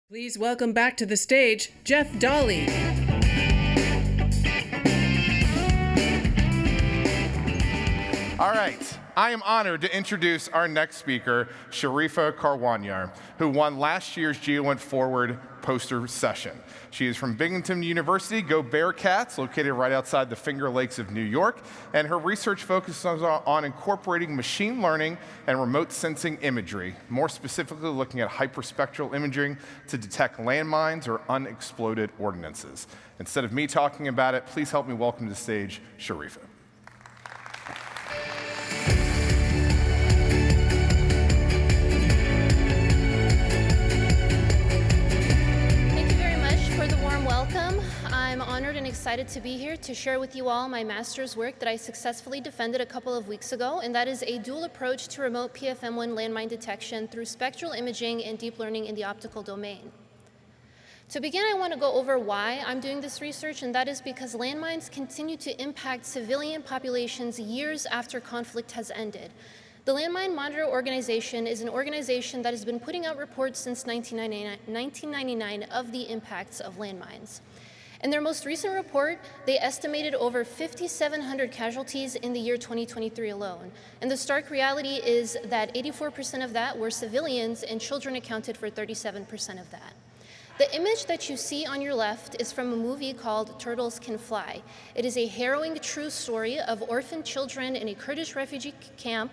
Please welcome back to the stage, Jeff Dolly. All right, I am honored to introduce our next speaker, Sharifa Karwandyar, who won last year's GEOINT Foreword poster session. She is from Binghamton University, Go Bearcats, located right outside the Finger Lakes of New York, and her research focuses on incorporating machine learning and remote sensing imagery, more specifically looking at hyperspectral imaging to detect landmines or unexploded ordnances. Instead of me talking about it, please help me welcome to the stage Sharifa. I'm honored and excited to be here to share with you all my master's work that I successfully defended a couple of weeks ago, and that is a dual approach to remote PFM-1 landmine detection through spectral imaging and deep learning in the optical domain. To begin, I want to go over why I'm doing this research, and that is because landmines continue to impact civilian populations years after conflict has ended. The Landmine Monitor Organization is an organization that has been putting out reports since 1999 of the impacts of landmines. In their most recent report, they estimated over 5,700 casualties in the year 2023 alone. And the stark reality is that 84% of that were civilians, and children accounted for 37% of that. The image that you see on your left is from a movie called Turtles Can Fly. It is a harrowing true story of orphaned children in a Kurdish refugee camp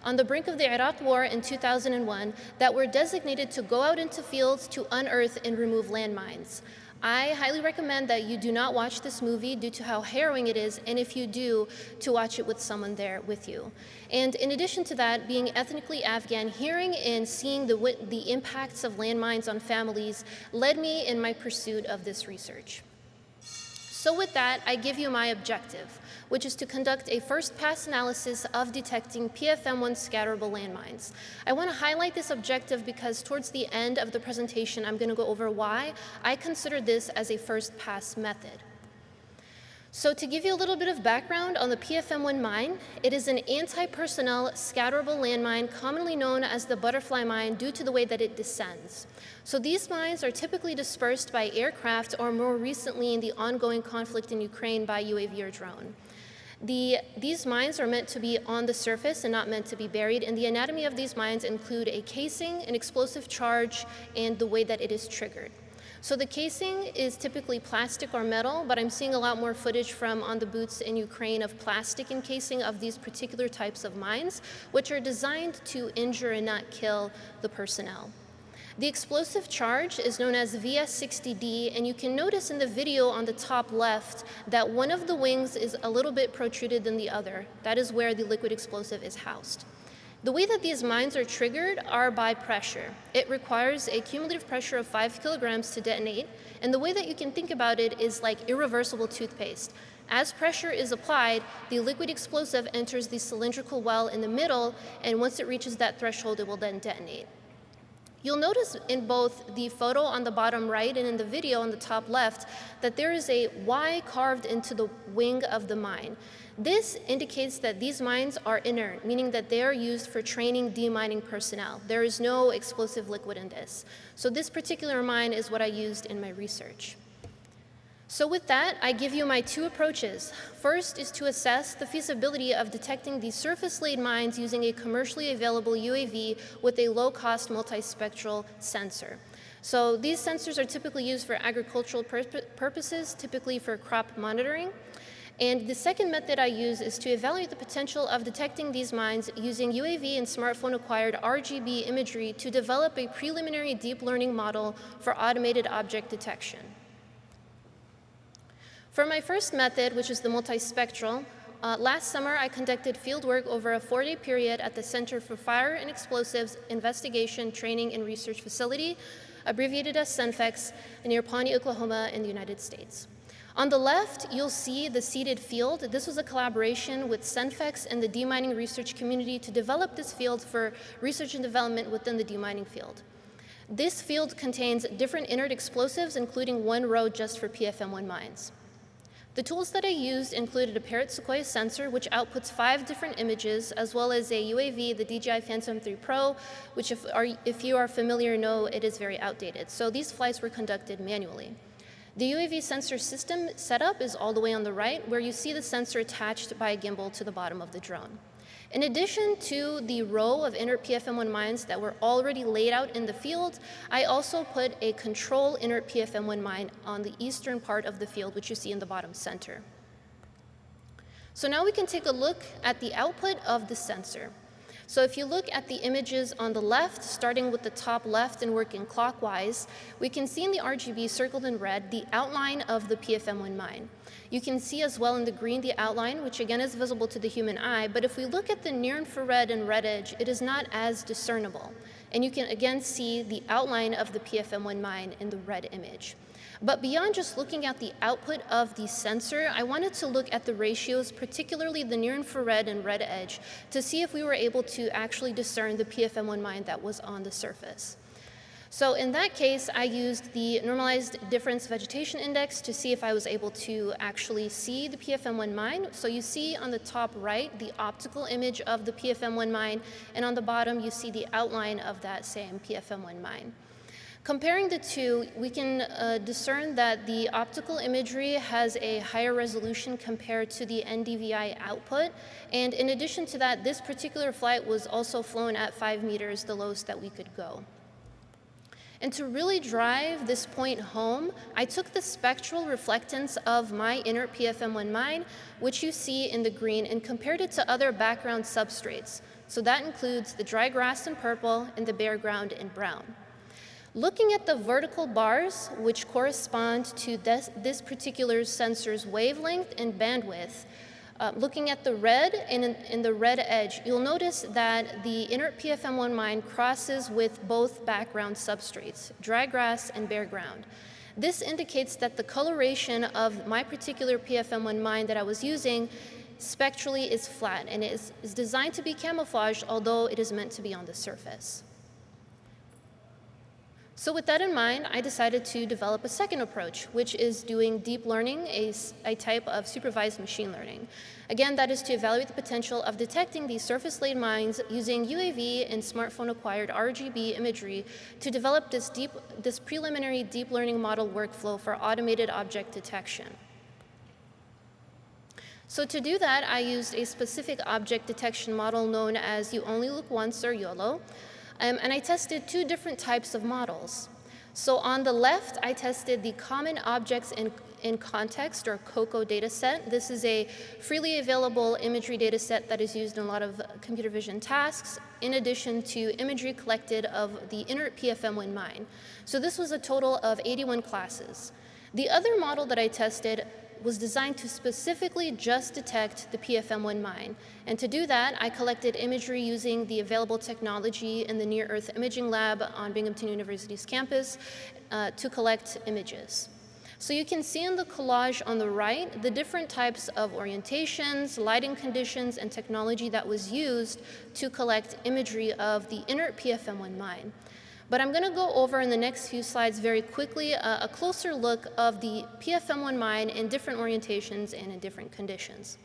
on the brink of the Iraq War in 2001 that were designated to go out into fields to unearth and remove landmines. I highly recommend that you do not watch this movie due to how harrowing it is, and if you do, to watch it with someone there with you. And in addition to that, being ethnically Afghan, hearing and seeing the impacts of landmines on families led me in my pursuit of this research. So with that, I give you my objective, which is to conduct a first-pass analysis of detecting PFM-1 scatterable landmines. I want to highlight this objective because towards the end of the presentation, I'm going to go over why I consider this as a first-pass method. So to give you a little bit of background on the PFM-1 mine, it is an anti-personnel scatterable landmine commonly known as the butterfly mine due to the way that it descends. So these mines are typically dispersed by aircraft or more recently in the ongoing conflict in Ukraine by UAV or drone. These mines are meant to be on the surface and not meant to be buried, and the anatomy of these mines include a casing, an explosive charge, and the way that it is triggered. So the casing is typically plastic or metal, but I'm seeing a lot more footage from on the boots in Ukraine of plastic encasing of these particular types of mines, which are designed to injure and not kill the personnel. The explosive charge is known as VS60D, and you can notice in the video on the top left that one of the wings is a little bit protruded than the other. That is where the liquid explosive is housed. The way that these mines are triggered are by pressure. It requires a cumulative pressure of 5 kilograms to detonate, and the way that you can think about it is like irreversible toothpaste. As pressure is applied, the liquid explosive enters the cylindrical well in the middle, and once it reaches that threshold, it will then detonate. You'll notice in both the photo on the bottom right and in the video on the top left that there is a Y carved into the wing of the mine. This indicates that these mines are inert, meaning that they are used for training demining personnel. There is no explosive liquid in this. So this particular mine is what I used in my research. So with that, I give you my two approaches. First is to assess the feasibility of detecting these surface-laid mines using a commercially available UAV with a low-cost multispectral sensor. So these sensors are typically used for agricultural purposes, typically for crop monitoring. And the second method I use is to evaluate the potential of detecting these mines using UAV and smartphone-acquired RGB imagery to develop a preliminary deep learning model for automated object detection. For my first method, which is the multispectral, last summer I conducted fieldwork over a 4-day period at the Center for Fire and Explosives Investigation, Training, and Research Facility, abbreviated as CENFEX, near Pawnee, Oklahoma, in the United States. On the left, you'll see the seeded field. This was a collaboration with CENFEX and the demining research community to develop this field for research and development within the demining field. This field contains different inert explosives, including one row just for PFM-1 mines. The tools that I used included a Parrot Sequoia sensor, which outputs 5 different images, as well as a UAV, the DJI Phantom 3 Pro, which if you are familiar know it is very outdated. So these flights were conducted manually. The UAV sensor system setup is all the way on the right, where you see the sensor attached by a gimbal to the bottom of the drone. In addition to the row of inert PFM-1 mines that were already laid out in the field, I also put a control inert PFM-1 mine on the eastern part of the field, which you see in the bottom center. So now we can take a look at the output of the sensor. So if you look at the images on the left, starting with the top left and working clockwise, we can see in the RGB circled in red the outline of the PFM-1 mine. You can see as well in the green the outline, which again is visible to the human eye, but if we look at the near infrared and red edge, it is not as discernible. And you can again see the outline of the PFM-1 mine in the red image. But beyond just looking at the output of the sensor, I wanted to look at the ratios, particularly the near infrared and red edge, to see if we were able to actually discern the PFM-1 mine that was on the surface. So in that case, I used the normalized difference vegetation index to see if I was able to actually see the PFM-1 mine. So you see on the top right the optical image of the PFM-1 mine, and on the bottom you see the outline of that same PFM-1 mine. Comparing the two, we can discern that the optical imagery has a higher resolution compared to the NDVI output. And in addition to that, this particular flight was also flown at 5 meters, the lowest that we could go. And to really drive this point home, I took the spectral reflectance of my inert PFM-1 mine, which you see in the green, and compared it to other background substrates. So that includes the dry grass in purple and the bare ground in brown. Looking at the vertical bars, which correspond to this particular sensor's wavelength and bandwidth, looking at the red and in the red edge, you'll notice that the inert PFM-1 mine crosses with both background substrates, dry grass and bare ground. This indicates that the coloration of my particular PFM-1 mine that I was using spectrally is flat and is designed to be camouflaged, although it is meant to be on the surface. So with that in mind, I decided to develop a second approach, which is doing deep learning, a type of supervised machine learning. Again, that is to evaluate the potential of detecting these surface-laid mines using UAV and smartphone-acquired RGB imagery to develop this preliminary deep learning model workflow for automated object detection. So to do that, I used a specific object detection model known as You Only Look Once, or YOLO. And I tested 2 different types of models. So on the left, I tested the Common Objects in Context, or COCO dataset. This is a freely available imagery dataset that is used in a lot of computer vision tasks, in addition to imagery collected of the inert PFM-1 mine. So this was a total of 81 classes. The other model that I tested was designed to specifically just detect the PFM-1 mine. And to do that, I collected imagery using the available technology in the Near Earth Imaging Lab on Binghamton University's campus to collect images. So you can see in the collage on the right the different types of orientations, lighting conditions, and technology that was used to collect imagery of the inert PFM-1 mine. But I'm going to go over in the next few slides very quickly a closer look of the PFM-1 mine in different orientations and in different conditions.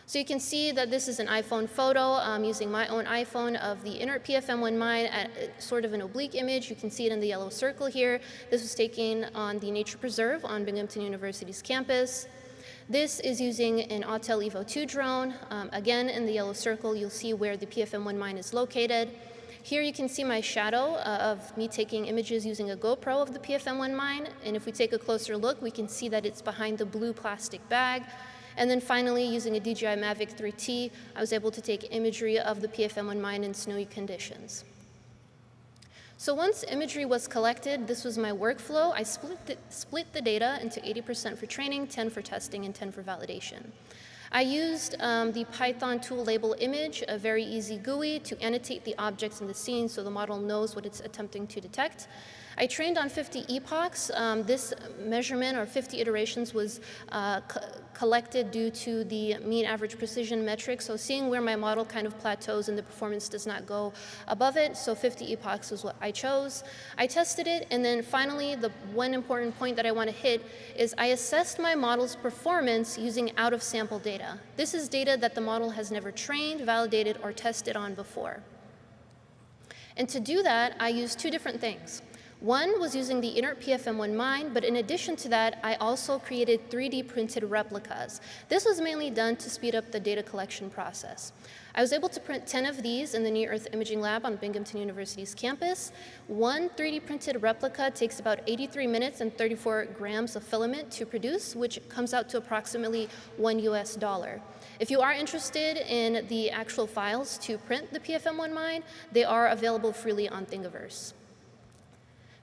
So you can see that this is an iPhone photo using my own iPhone of the inert PFM-1 mine at sort of an oblique image. You can see it in the yellow circle here. This was taken on the Nature Preserve on Binghamton University's campus. This is using an Autel Evo 2 drone. Again, in the yellow circle, you'll see where the PFM-1 mine is located. Here you can see my shadow of me taking images using a GoPro of the PFM-1 mine. And if we take a closer look, we can see that it's behind the blue plastic bag. And then finally, using a DJI Mavic 3T, I was able to take imagery of the PFM-1 mine in snowy conditions. So once imagery was collected, this was my workflow. I split the data into 80% for training, 10 for testing, and 10 for validation. I used the Python tool label image, a very easy GUI, to annotate the objects in the scene so the model knows what it's attempting to detect. I trained on 50 epochs. This measurement, or 50 iterations, was collected due to the mean average precision metric, so seeing where my model kind of plateaus and the performance does not go above it, so 50 epochs is what I chose. I tested it, and then finally, the one important point that I want to hit is I assessed my model's performance using out-of-sample data. This is data that the model has never trained, validated, or tested on before. And to do that, I used two different things. One was using the inert PFM-1 mine, but in addition to that, I also created 3D printed replicas. This was mainly done to speed up the data collection process. I was able to print 10 of these in the Near Earth Imaging Lab on Binghamton University's campus. One 3D printed replica takes about 83 minutes and 34 grams of filament to produce, which comes out to approximately $1 US. If you are interested in the actual files to print the PFM-1 mine, they are available freely on Thingiverse.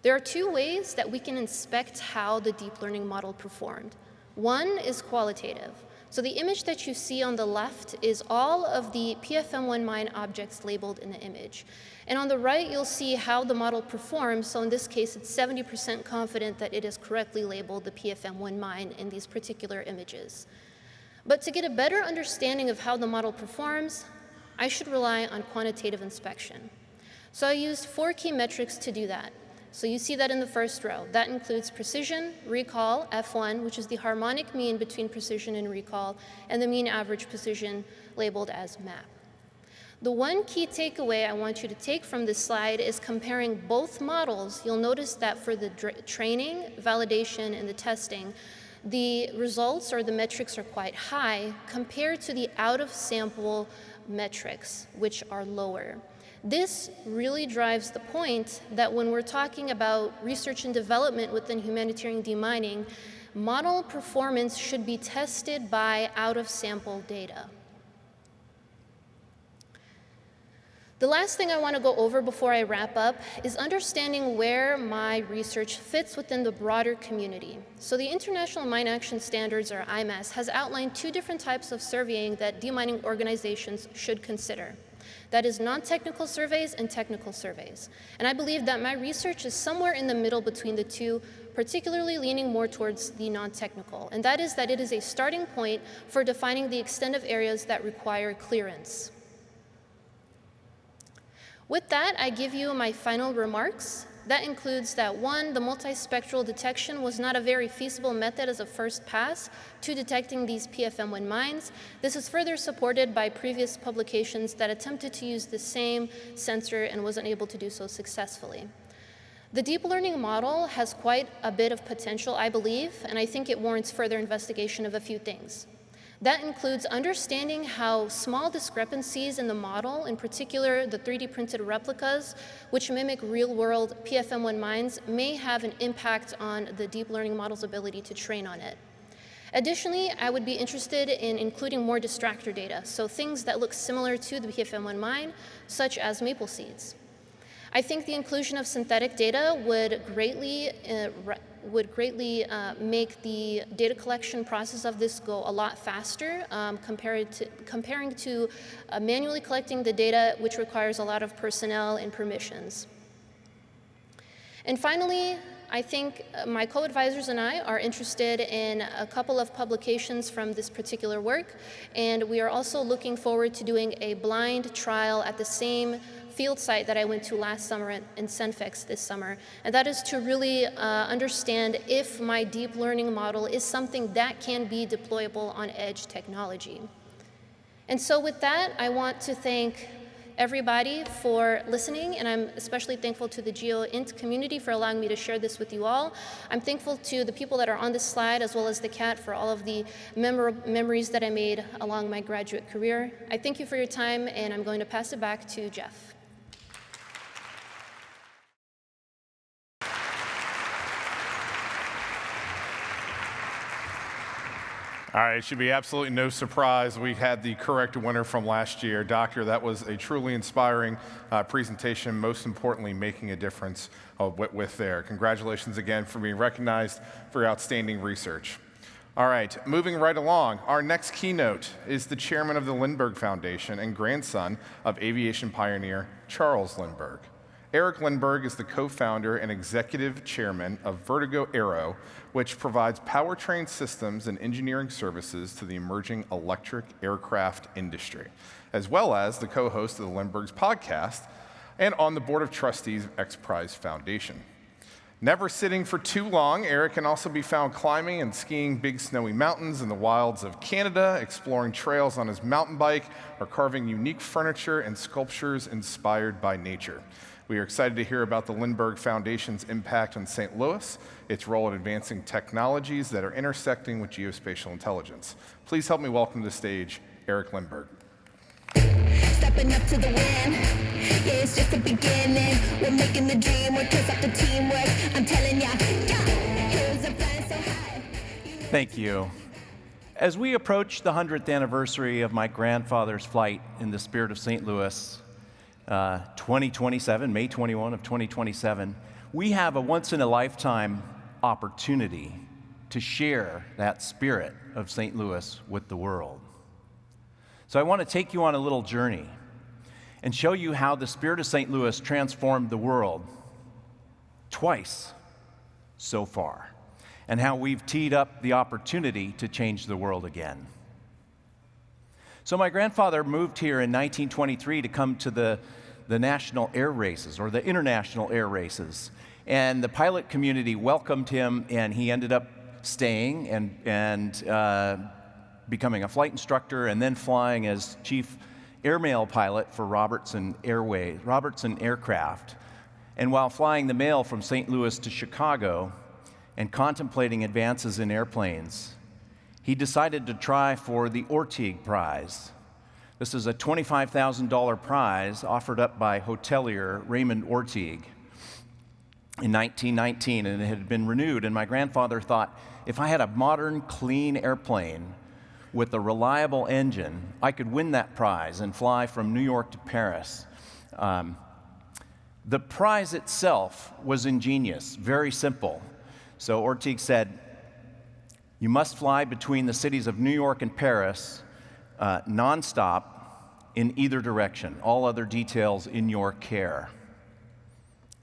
There are two ways that we can inspect how the deep learning model performed. One is qualitative. So the image that you see on the left is all of the PFM-1 mine objects labeled in the image. And on the right, you'll see how the model performs. So in this case, it's 70% confident that it has correctly labeled the PFM-1 mine in these particular images. But to get a better understanding of how the model performs, I should rely on quantitative inspection. So I used 4 key metrics to do that. So you see that in the first row. That includes precision, recall, F1, which is the harmonic mean between precision and recall, and the mean average precision labeled as MAP. The one key takeaway I want you to take from this slide is comparing both models. You'll notice that for the training, validation, and the testing, the results or the metrics are quite high compared to the out-of-sample metrics, which are lower. This really drives the point that when we're talking about research and development within humanitarian demining, model performance should be tested by out-of-sample data. The last thing I want to go over before I wrap up is understanding where my research fits within the broader community. So the International Mine Action Standards, or IMAS, has outlined 2 different types of surveying that demining organizations should consider. That is non-technical surveys and technical surveys. And I believe that my research is somewhere in the middle between the two, particularly leaning more towards the non-technical. And that is that it is a starting point for defining the extent of areas that require clearance. With that, I give you my final remarks. That includes that 1, the multispectral detection was not a very feasible method as a first pass to detecting these PFM-1 mines. This is further supported by previous publications that attempted to use the same sensor and wasn't able to do so successfully. The deep learning model has quite a bit of potential, I believe, and I think it warrants further investigation of a few things. That includes understanding how small discrepancies in the model, in particular the 3D printed replicas, which mimic real-world PFM-1 mines, may have an impact on the deep learning model's ability to train on it. Additionally, I would be interested in including more distractor data, so things that look similar to the PFM-1 mine, such as maple seeds. I think the inclusion of synthetic data would greatly make the data collection process of this go a lot faster comparing to manually collecting the data, which requires a lot of personnel and permissions. And finally, I think my co-advisors and I are interested in a couple of publications from this particular work, and we are also looking forward to doing a blind trial at the same field site that I went to last summer in Senfex this summer, and that is to really understand if my deep learning model is something that can be deployable on edge technology. And so with that, I want to thank everybody for listening, and I'm especially thankful to the GEOINT community for allowing me to share this with you all. I'm thankful to the people that are on this slide, as well as the CAT, for all of the memories that I made along my graduate career. I thank you for your time, and I'm going to pass it back to Jeff. All right, it should be absolutely no surprise we had the correct winner from last year. Doctor, that was a truly inspiring presentation, most importantly, making a difference with there. Congratulations again for being recognized for your outstanding research. All right, moving right along, our next keynote is the chairman of the Lindbergh Foundation and grandson of aviation pioneer Charles Lindbergh. Eric Lindbergh is the co-founder and executive chairman of Vertigo Aero, which provides powertrain systems and engineering services to the emerging electric aircraft industry, as well as the co-host of the Lindbergh's podcast and on the board of trustees of X Prize Foundation. Never sitting for too long, Eric can also be found climbing and skiing big snowy mountains in the wilds of Canada, exploring trails on his mountain bike, or carving unique furniture and sculptures inspired by nature. We are excited to hear about the Lindbergh Foundation's impact on St. Louis, its role in advancing technologies that are intersecting with geospatial intelligence. Please help me welcome to the stage Eric Lindbergh. Stepping up to the win, yeah, it's just the beginning. We're making the dream work, cause up the teamwork. I'm telling ya, hills are flying so high. Thank you. As we approach the 100th anniversary of my grandfather's flight in the spirit of St. Louis, 2027, May 21 of 2027, we have a once-in-a-lifetime opportunity to share that spirit of St. Louis with the world. So I want to take you on a little journey and show you how the spirit of St. Louis transformed the world twice so far, and how we've teed up the opportunity to change the world again. So my grandfather moved here in 1923 to come to the national air races, or the international air races, and the pilot community welcomed him, and he ended up staying and becoming a flight instructor, and then flying as chief airmail pilot for Robertson Aircraft. And while flying the mail from St. Louis to Chicago and contemplating advances in airplanes, he decided to try for the Orteig Prize. This is a $25,000 prize offered up by hotelier Raymond Orteig in 1919, and it had been renewed. And my grandfather thought, if I had a modern, clean airplane with a reliable engine, I could win that prize and fly from New York to Paris. The prize itself was ingenious, very simple. So Orteig said, you must fly between the cities of New York and Paris nonstop in either direction, all other details in your care.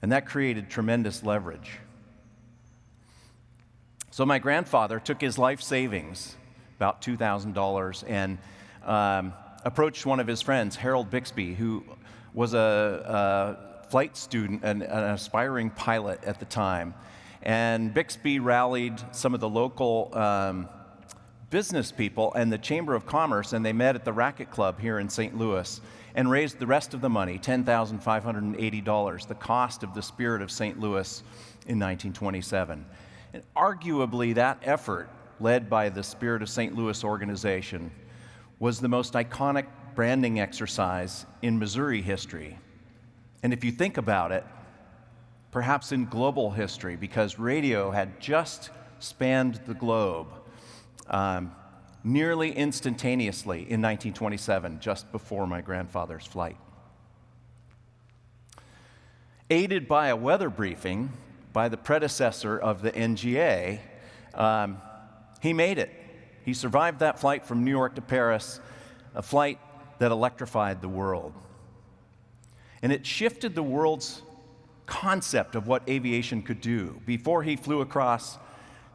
And that created tremendous leverage. So my grandfather took his life savings, about $2,000, and approached one of his friends, Harold Bixby, who was a flight student, an aspiring pilot at the time. And Bixby rallied some of the local business people and the Chamber of Commerce, and they met at the Racquet Club here in St. Louis and raised the rest of the money, $10,580, the cost of the Spirit of St. Louis in 1927. And arguably that effort, led by the Spirit of St. Louis organization, was the most iconic branding exercise in Missouri history. And if you think about it, perhaps in global history, because radio had just spanned the globe nearly instantaneously in 1927, just before my grandfather's flight. Aided by a weather briefing by the predecessor of the NGA, he made it. He survived that flight from New York to Paris, a flight that electrified the world. And it shifted the world's concept of what aviation could do. Before he flew across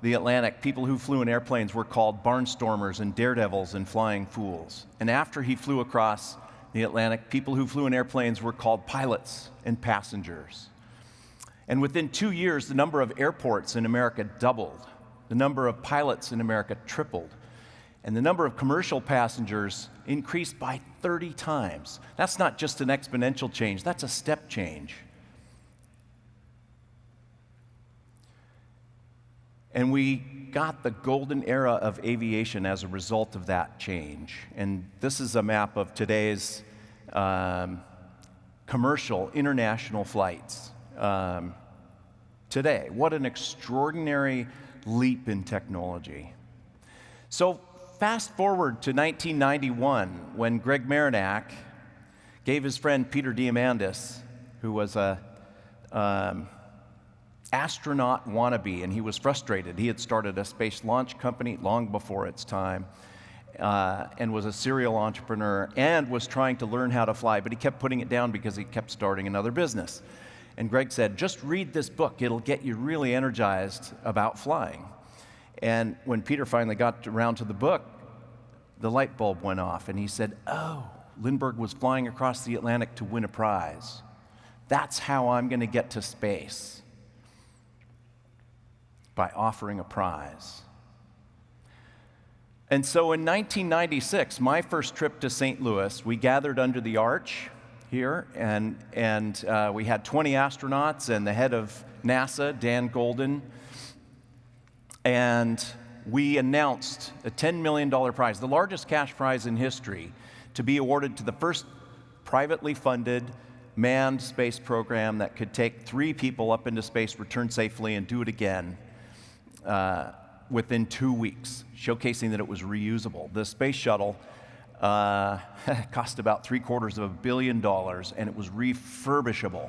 the Atlantic, people who flew in airplanes were called barnstormers and daredevils and flying fools. And after he flew across the Atlantic, people who flew in airplanes were called pilots and passengers. And within 2 years, the number of airports in America doubled. The number of pilots in America tripled. And the number of commercial passengers increased by 30 times. That's not just an exponential change, that's a step change. And we got the golden era of aviation as a result of that change. And this is a map of today's commercial international flights today. What an extraordinary leap in technology. So fast forward to 1991, when Greg Marinac gave his friend Peter Diamandis, who was a astronaut wannabe, and he was frustrated. He had started a space launch company long before its time, and was a serial entrepreneur and was trying to learn how to fly, but he kept putting it down because he kept starting another business. And Greg said, just read this book. It'll get you really energized about flying. And when Peter finally got around to the book, the light bulb went off, and he said, oh, Lindbergh was flying across the Atlantic to win a prize. That's how I'm going to get to space, by offering a prize. And so in 1996, my first trip to St. Louis, we gathered under the arch here, and we had 20 astronauts and the head of NASA, Dan Golden, and we announced a $10 million prize, the largest cash prize in history, to be awarded to the first privately funded manned space program that could take 3 people up into space, return safely, and do it again within 2 weeks, showcasing that it was reusable. The space shuttle cost about $750 million, and it was refurbishable.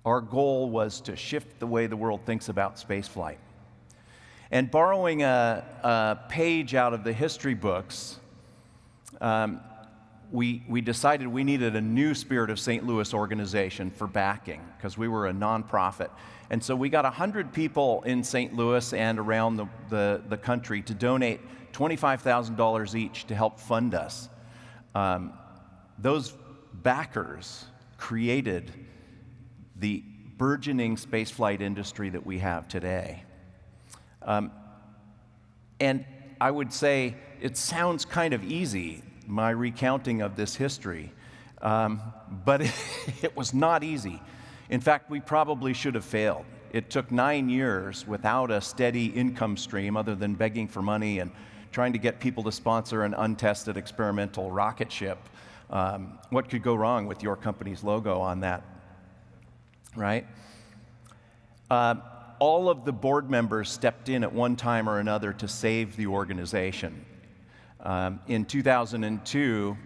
Our goal was to shift the way the world thinks about spaceflight. And borrowing a page out of the history books, we decided we needed a new Spirit of St. Louis organization for backing, because we were a nonprofit. And so we got 100 people in St. Louis and around the country to donate $25,000 each to help fund us. Those backers created the burgeoning spaceflight industry that we have today. And I would say it sounds kind of easy, my recounting of this history, but it was not easy. In fact, we probably should have failed. It took 9 years without a steady income stream other than begging for money and trying to get people to sponsor an untested experimental rocket ship. What could go wrong with your company's logo on that, right? All of the board members stepped in at one time or another to save the organization. In 2002,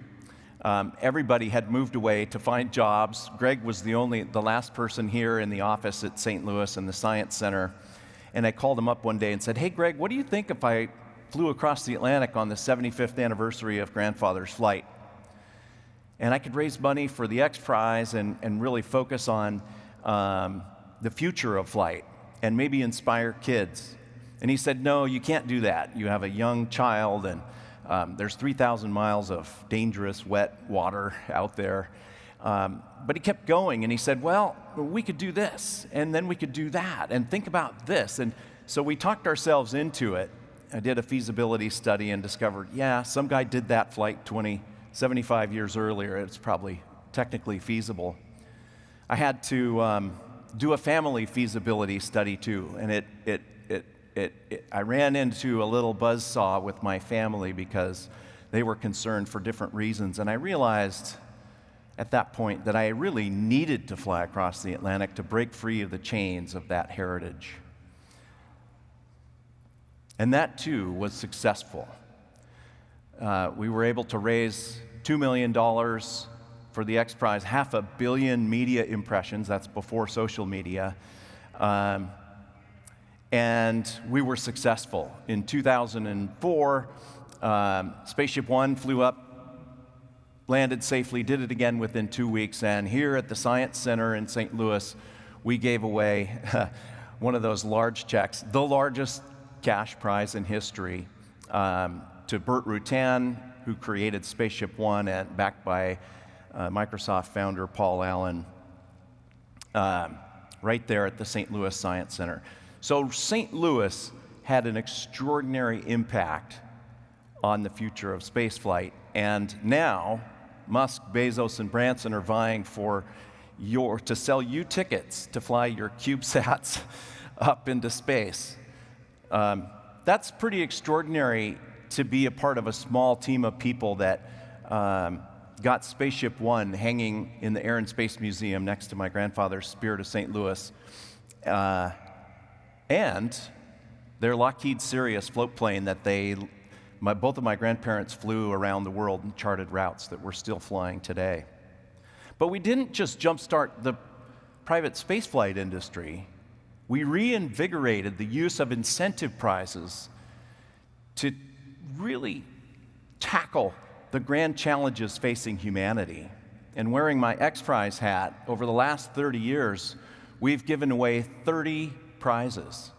everybody had moved away to find jobs. Greg was the last person here in the office at St. Louis and the Science Center. And I called him up one day and said, hey, Greg, what do you think if I flew across the Atlantic on the 75th anniversary of Grandfather's flight? And I could raise money for the X Prize and really focus on the future of flight and maybe inspire kids. And he said, no, you can't do that. You have a young child, and there's 3,000 miles of dangerous, wet water out there. But he kept going, and he said, well, we could do this, and then we could do that, and think about this. And so we talked ourselves into it. I did a feasibility study and discovered, yeah, some guy did that flight 75 years earlier. It's probably technically feasible. I had to do a family feasibility study too, and I ran into a little buzzsaw with my family because they were concerned for different reasons, and I realized at that point that I really needed to fly across the Atlantic to break free of the chains of that heritage. And that too was successful. We were able to raise $2 million for the X Prize, 500 million media impressions, that's before social media, and we were successful. In 2004, Spaceship One flew up, landed safely, did it again within 2 weeks, and here at the Science Center in St. Louis, we gave away one of those large checks, the largest cash prize in history, to Burt Rutan, who created Spaceship One, and backed by Microsoft founder Paul Allen, right there at the St. Louis Science Center. So St. Louis had an extraordinary impact on the future of spaceflight, and now Musk, Bezos, and Branson are vying to sell you tickets to fly your CubeSats up into space. That's pretty extraordinary to be a part of a small team of people that got Spaceship One hanging in the Air and Space Museum next to my grandfather's Spirit of St. Louis. And their Lockheed Sirius float plane that both of my grandparents flew around the world and charted routes that we're still flying today. But we didn't just jumpstart the private spaceflight industry, we reinvigorated the use of incentive prizes to really tackle the grand challenges facing humanity. And wearing my X Prize hat, over the last 30 years, we've given away 30 prizes,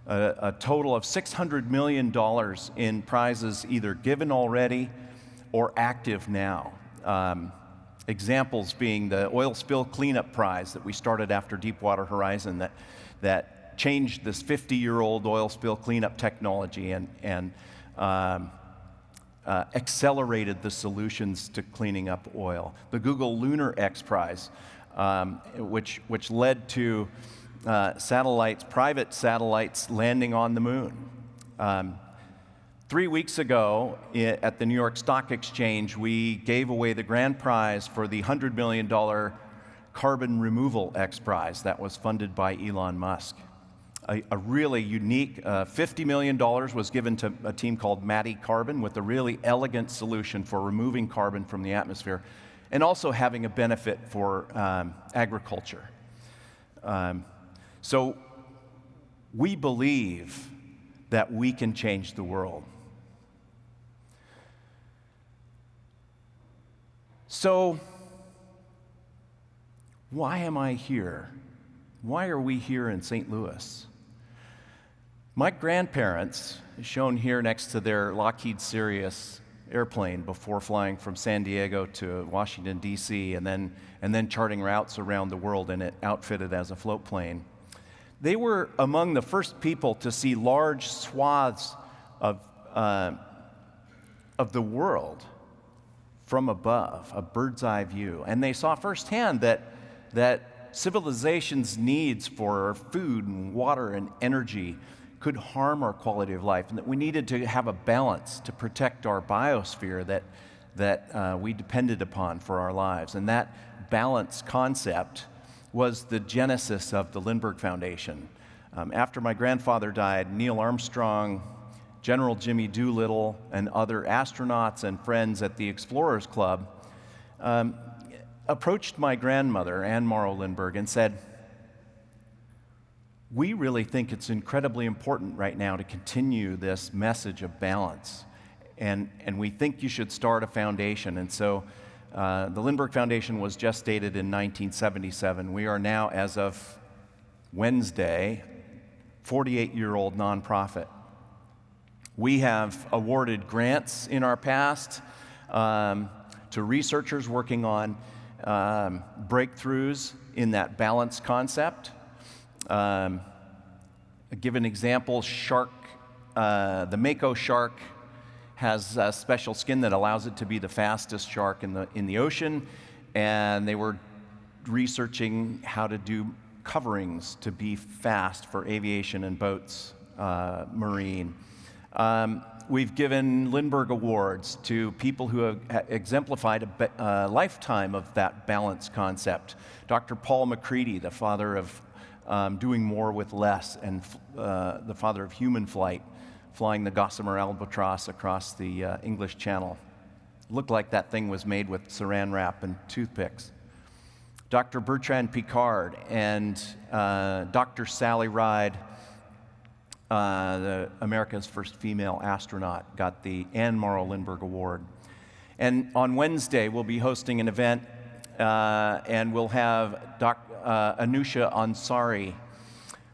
a total of $600 million in prizes either given already or active now. Examples being the oil spill cleanup prize that we started after Deepwater Horizon that changed this 50-year-old oil spill cleanup technology and accelerated the solutions to cleaning up oil. The Google Lunar X Prize, which led to private satellites landing on the moon. 3 weeks ago at the New York Stock Exchange, we gave away the grand prize for the $100 million Carbon Removal X Prize that was funded by Elon Musk. A really unique $50 million was given to a team called Matty Carbon with a really elegant solution for removing carbon from the atmosphere and also having a benefit for agriculture. So we believe that we can change the world. So why am I here? Why are we here in St. Louis? My grandparents, shown here next to their Lockheed Sirius airplane before flying from San Diego to Washington, D.C., and then charting routes around the world in it outfitted as a float plane. They were among the first people to see large swaths of the world from above, a bird's eye view. And they saw firsthand that civilization's needs for food and water and energy could harm our quality of life, and that we needed to have a balance to protect our biosphere that we depended upon for our lives. And that balance concept was the genesis of the Lindbergh Foundation. After my grandfather died, Neil Armstrong, General Jimmy Doolittle, and other astronauts and friends at the Explorers Club approached my grandmother, Anne Morrow Lindbergh, and said, "We really think it's incredibly important right now to continue this message of balance, and we think you should start a foundation." And so the Lindbergh Foundation was gestated in 1977. We are now, as of Wednesday, 48-year-old nonprofit. We have awarded grants in our past to researchers working on breakthroughs in that balance concept. Give an example, the mako shark has a special skin that allows it to be the fastest shark in the ocean, and they were researching how to do coverings to be fast for aviation and boats, marine. We've given Lindbergh Awards to people who have exemplified a lifetime of that balance concept. Dr. Paul McCready, the father of doing more with less, and the father of human flight, flying the Gossamer Albatross across the English Channel. Looked like that thing was made with saran wrap and toothpicks. Dr. Bertrand Piccard and Dr. Sally Ride, America's first female astronaut, got the Anne Morrow Lindbergh Award. And on Wednesday, we'll be hosting an event, and we'll have Anusha Ansari,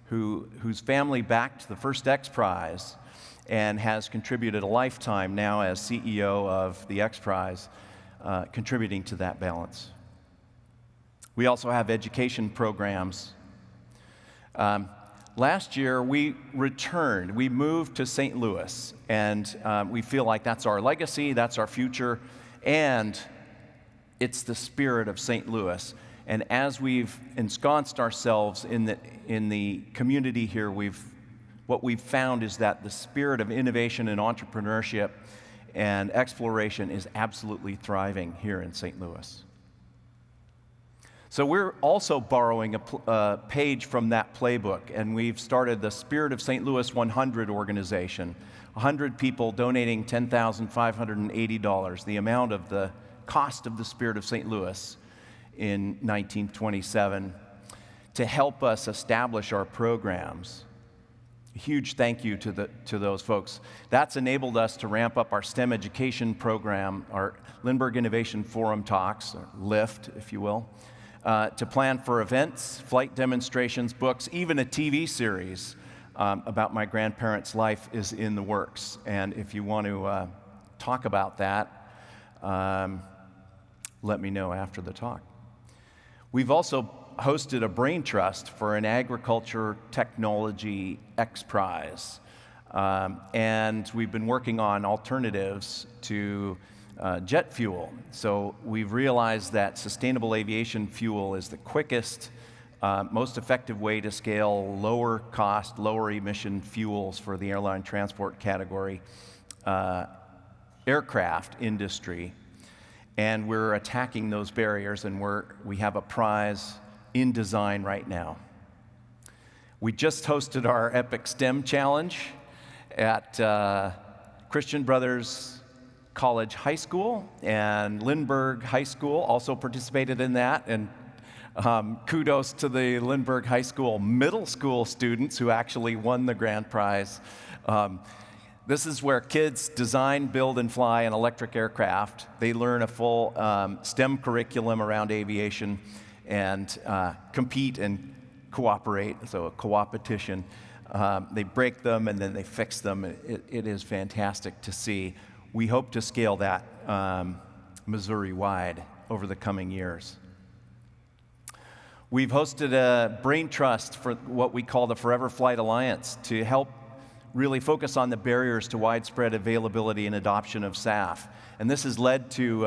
whose family backed the first X Prize and has contributed a lifetime now as CEO of the X Prize, contributing to that balance. We also have education programs. Last year, we moved to St. Louis, and we feel like that's our legacy, that's our future, and it's the spirit of St. Louis. And as we've ensconced ourselves in the community here, what we've found is that the spirit of innovation and entrepreneurship and exploration is absolutely thriving here in St. Louis. So we're also borrowing a page from that playbook, and we've started the Spirit of St. Louis 100 organization, 100 people donating $10,580, the amount of the cost of the Spirit of St. Louis in 1927, to help us establish our programs. A huge thank you to those folks. That's enabled us to ramp up our STEM education program, our Lindbergh Innovation Forum talks, or LIFT, if you will, to plan for events, flight demonstrations, books, even a TV series about my grandparents' life is in the works. And if you want to talk about that, let me know after the talk. We've also hosted a brain trust for an agriculture technology X Prize. And we've been working on alternatives to jet fuel. So we've realized that sustainable aviation fuel is the quickest, most effective way to scale lower cost, lower emission fuels for the airline transport category aircraft industry. And we're attacking those barriers, and we have a prize in design right now. We just hosted our Epic STEM Challenge at Christian Brothers College High School, and Lindbergh High School also participated in that. And kudos to the Lindbergh High School middle school students who actually won the grand prize. This is where kids design, build, and fly an electric aircraft. They learn a full STEM curriculum around aviation and compete and cooperate, so a co-opetition. They break them and then they fix them. It is fantastic to see. We hope to scale that Missouri-wide over the coming years. We've hosted a brain trust for what we call the Forever Flight Alliance to help really focus on the barriers to widespread availability and adoption of SAF. And this has led to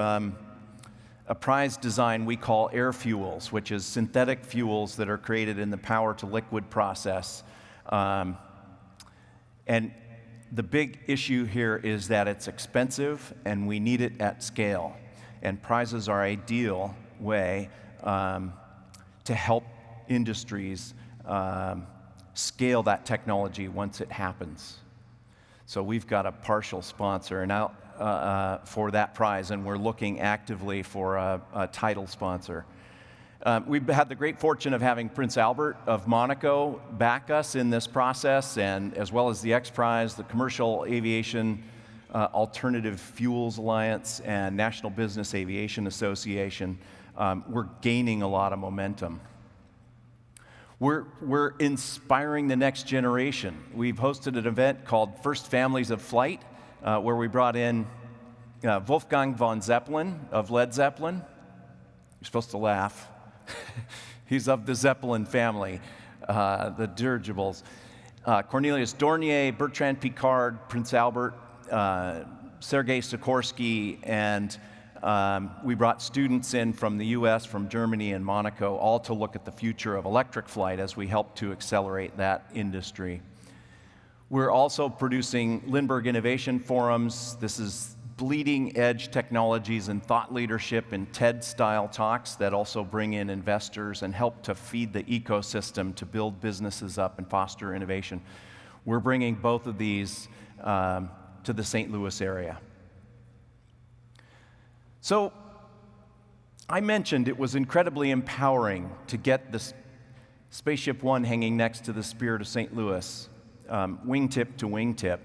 a prize design we call air fuels, which is synthetic fuels that are created in the power-to-liquid process. And the big issue here is that it's expensive and we need it at scale. And prizes are an ideal way to help industries scale that technology once it happens. So we've got a partial sponsor now for that prize, and we're looking actively for a title sponsor. We've had the great fortune of having Prince Albert of Monaco back us in this process, and as well as the X Prize, the Commercial Aviation Alternative Fuels Alliance, and National Business Aviation Association. We're gaining a lot of momentum. We're inspiring the next generation. We've hosted an event called First Families of Flight, where we brought in Wolfgang von Zeppelin of Led Zeppelin. You're supposed to laugh. He's of the Zeppelin family, the dirigibles. Cornelius Dornier, Bertrand Piccard, Prince Albert, Sergei Sikorsky, and we brought students in from the US, from Germany and Monaco, all to look at the future of electric flight as we help to accelerate that industry. We're also producing Lindbergh Innovation Forums. This is bleeding edge technologies and thought leadership and TED-style talks that also bring in investors and help to feed the ecosystem to build businesses up and foster innovation. We're bringing both of these to the St. Louis area. So I mentioned it was incredibly empowering to get this Spaceship One hanging next to the Spirit of St. Louis, wingtip to wingtip,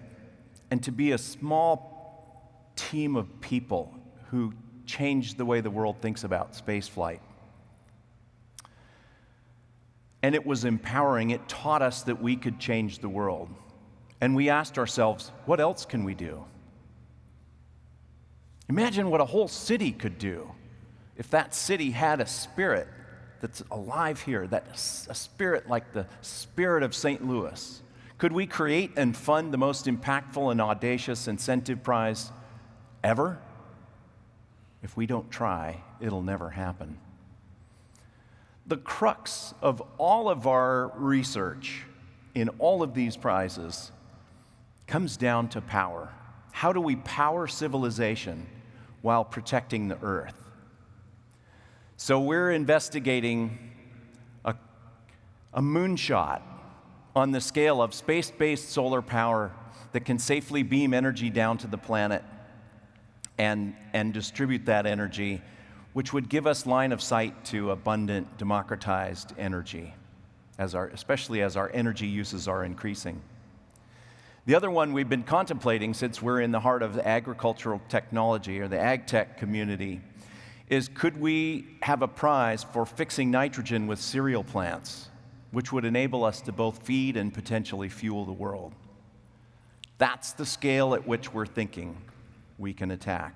and to be a small team of people who changed the way the world thinks about spaceflight. And it was empowering. It taught us that we could change the world. And we asked ourselves, what else can we do? Imagine what a whole city could do if that city had a spirit that's alive here, a spirit like the spirit of St. Louis. Could we create and fund the most impactful and audacious incentive prize ever? If we don't try, it'll never happen. The crux of all of our research in all of these prizes comes down to power. How do we power civilization while protecting the Earth? So we're investigating a moonshot on the scale of space-based solar power that can safely beam energy down to the planet and distribute that energy, which would give us line of sight to abundant, democratized energy. especially as our energy uses are increasing. The other one we've been contemplating, since we're in the heart of the agricultural technology or the ag tech community, is could we have a prize for fixing nitrogen with cereal plants, which would enable us to both feed and potentially fuel the world. That's the scale at which we're thinking we can attack.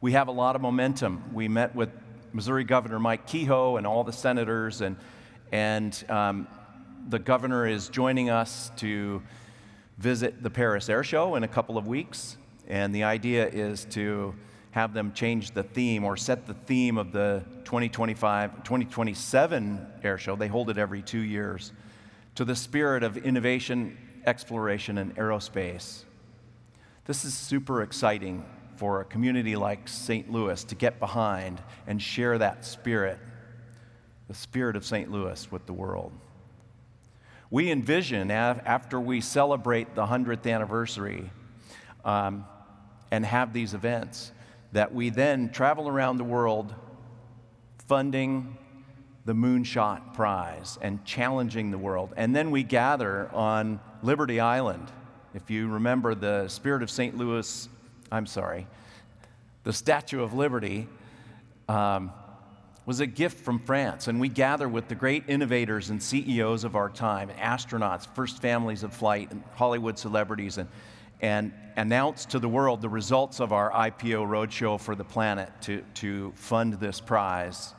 We have a lot of momentum. We met with Missouri Governor Mike Kehoe and all the senators, and the governor is joining us to visit the Paris Air Show in a couple of weeks, and the idea is to have them change the theme or set the theme of the 2027 Air Show. They hold it every 2 years, to the spirit of innovation, exploration, and aerospace. This is super exciting for a community like St. Louis to get behind and share that spirit, the spirit of St. Louis, with the world. We envision, after we celebrate the 100th anniversary and have these events, that we then travel around the world funding the Moonshot Prize and challenging the world. And then we gather on Liberty Island. If you remember, the spirit of St. Louis, the Statue of Liberty was a gift from France. And we gather with the great innovators and CEOs of our time, astronauts, first families of flight, and Hollywood celebrities, and announce to the world the results of our IPO roadshow for the planet to fund this prize.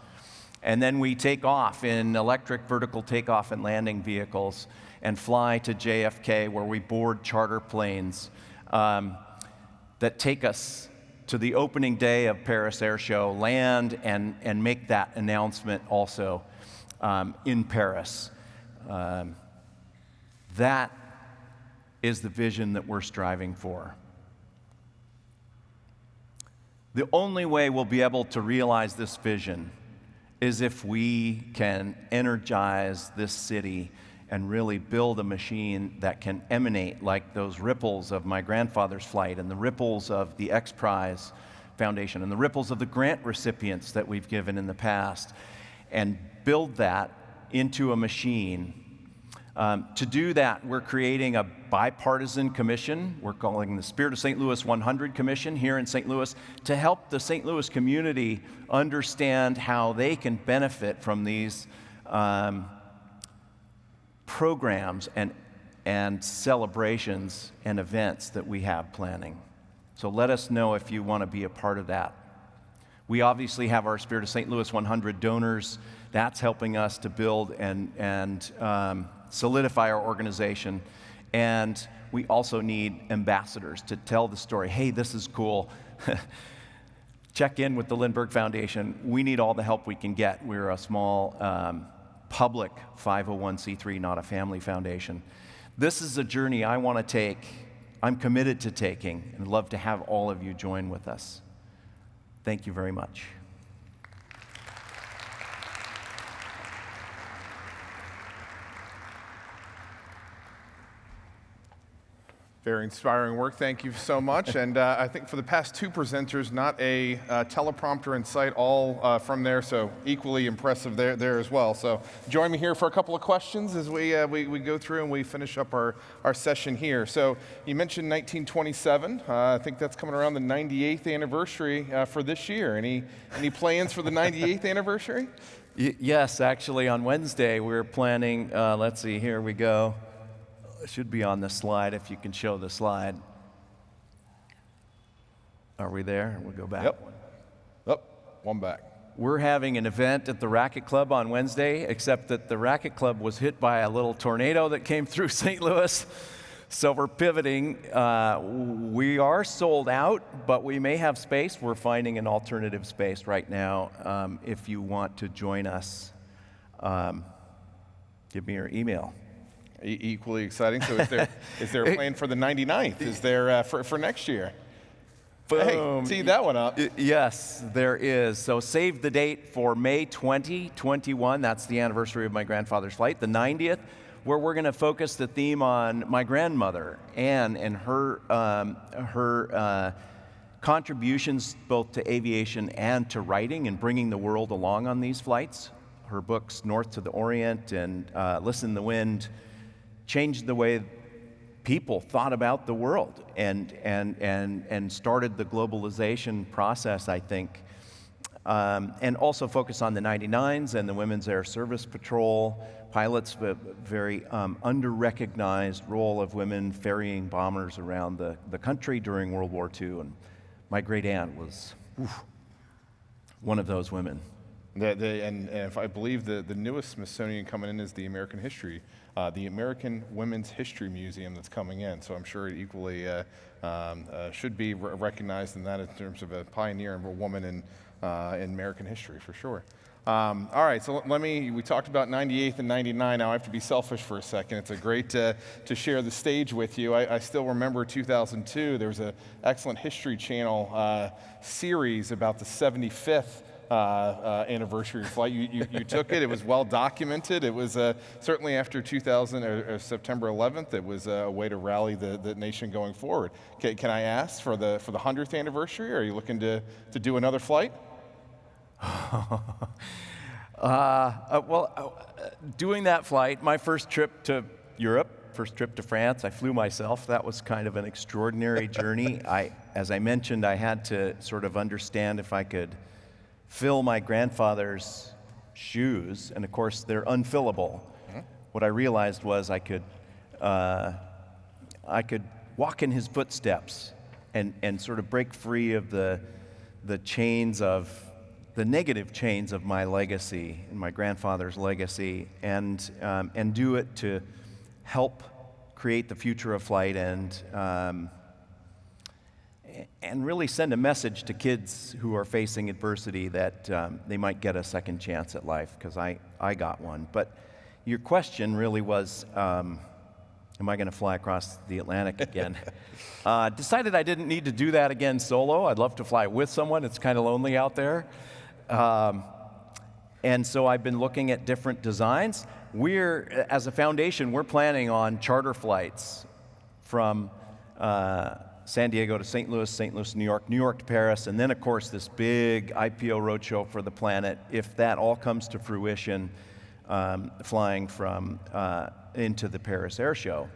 And then we take off in electric vertical takeoff and landing vehicles and fly to JFK, where we board charter planes that take us to the opening day of Paris Air Show, land and make that announcement also in Paris. That is the vision that we're striving for. The only way we'll be able to realize this vision is if we can energize this city and really build a machine that can emanate like those ripples of my grandfather's flight and the ripples of the X Prize Foundation and the ripples of the grant recipients that we've given in the past, and build that into a machine. To do that, we're creating a bipartisan commission. We're calling the Spirit of St. Louis 100 Commission here in St. Louis to help the St. Louis community understand how they can benefit from these programs and celebrations and events that we have planning. So let us know if you want to be a part of that. We obviously have our Spirit of St. Louis 100 donors. That's helping us to build and solidify our organization. And we also need ambassadors to tell the story. Hey, this is cool. Check in with the Lindbergh Foundation. We need all the help we can get. We're a small public 501c3, not a family foundation. This is a journey I want to take. I'm committed to taking, and I'd love to have all of you join with us. Thank you very much. Very inspiring work. Thank you so much. And I think for the past two presenters, not a teleprompter in sight, all from there, so equally impressive there as well. So join me here for a couple of questions as we go through and we finish up our session here. So you mentioned 1927. I think that's coming around the 98th anniversary for this year. Any plans for the 98th anniversary? Yes, actually on Wednesday we're planning, let's see, here we go. It should be on the slide if you can show the slide. Are we there? We'll go back. Yep, one back. We're having an event at the Racquet Club on Wednesday, except that the Racquet Club was hit by a little tornado that came through St. Louis. So we're pivoting. We are sold out, but we may have space. We're finding an alternative space right now. If you want to join us, give me your email. Equally exciting. So is there a plan for the 99th? Is there for next year? Boom. Hey, tee that one up. Yes, there is. So save the date for May 2021. That's the anniversary of my grandfather's flight, the 90th, where we're going to focus the theme on my grandmother, Anne, and her contributions both to aviation and to writing and bringing the world along on these flights. her books, North to the Orient and Listen to the Wind, changed the way people thought about the world and started the globalization process, I think. And also focus on the 99s and the Women's Air Service Patrol, pilots, a very under-recognized role of women ferrying bombers around the country during World War II. And my great aunt was one of those women. And if I believe the newest Smithsonian coming in is the American History, the American Women's History Museum that's coming in. So I'm sure it equally should be recognized in that in terms of a pioneer and a woman in American history, for sure. All right, so we talked about 98 and 99. Now I have to be selfish for a second. It's a great to share the stage with you. I still remember 2002, there was an excellent History Channel series about the 75th anniversary flight. You took it. It was well documented. It was certainly after 2000 or September 11th. It was a way to rally the nation going forward. Can I ask for the 100th anniversary? Are you looking to do another flight? Doing that flight, my first trip to Europe, first trip to France, I flew myself. That was kind of an extraordinary journey. As I mentioned, I had to sort of understand if I could fill my grandfather's shoes, and of course they're unfillable. What I realized was I could walk in his footsteps and sort of break free of the chains of the negative chains of my legacy and my grandfather's legacy, and do it to help create the future of flight and really send a message to kids who are facing adversity that they might get a second chance at life, because I got one. But your question really was, am I going to fly across the Atlantic again? Decided I didn't need to do that again solo. I'd love to fly with someone. It's kind of lonely out there. And so I've been looking at different designs. As a foundation, we're planning on charter flights from San Diego to St. Louis to New York to Paris, and then, of course, this big IPO roadshow for the planet. If that all comes to fruition, flying from into the Paris Air Show.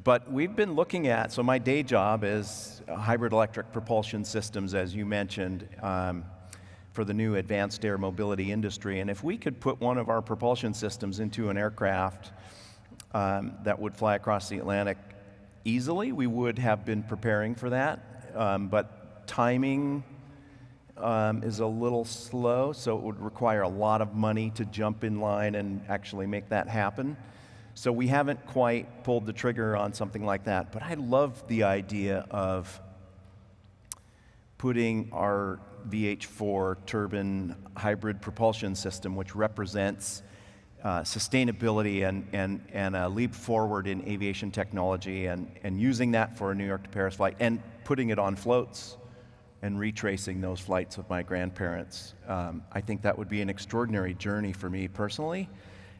But we've been looking at, so my day job is hybrid electric propulsion systems, as you mentioned, for the new advanced air mobility industry. And if we could put one of our propulsion systems into an aircraft that would fly across the Atlantic easily, we would have been preparing for that. But timing is a little slow, so it would require a lot of money to jump in line and actually make that happen. So we haven't quite pulled the trigger on something like that. But I love the idea of putting our VH4 turbine hybrid propulsion system, which represents sustainability and a leap forward in aviation technology, and using that for a New York to Paris flight, and putting it on floats and retracing those flights with my grandparents. I think that would be an extraordinary journey for me personally.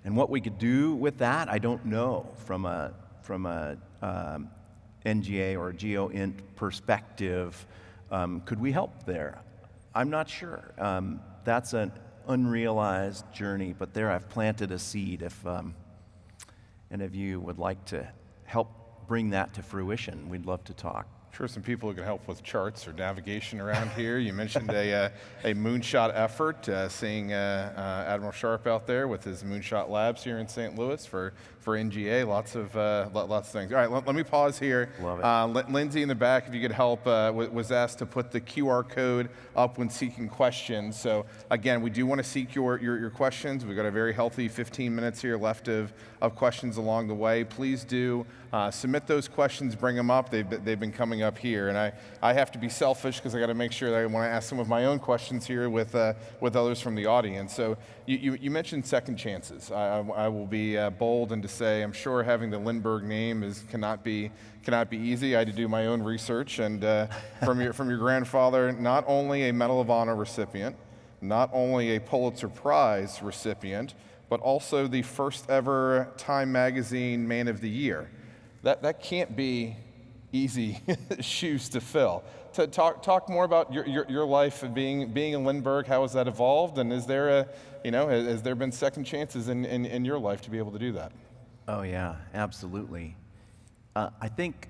And what we could do with that, I don't know from a NGA or GEOINT perspective. Could we help there? I'm not sure. That's an unrealized journey, but there I've planted a seed. If any of you would like to help bring that to fruition, we'd love to talk. Sure, some people who can help with charts or navigation around here. You mentioned a moonshot effort, seeing Admiral Sharp out there with his moonshot labs here in St. Louis for NGA. Lots of things. All right, let me pause here. Love it. Lindsay in the back, if you could help, was asked to put the QR code up when seeking questions. So again, we do want to seek your questions. We've got a very healthy 15 minutes here left of questions along the way. Please do submit those questions, bring them up. They've been coming up here, and I have to be selfish because I got to make sure that I want to ask some of my own questions here with others from the audience. So you mentioned second chances. I will be bold and to say I'm sure having the Lindbergh name cannot be easy. I had to do my own research, and from your grandfather, not only a Medal of Honor recipient, not only a Pulitzer Prize recipient, but also the first ever Time Magazine Man of the Year. That can't be easy shoes to fill. To talk more about your life and being in Lindbergh. How has that evolved? And is there has there been second chances in your life to be able to do that? Oh yeah, absolutely. I think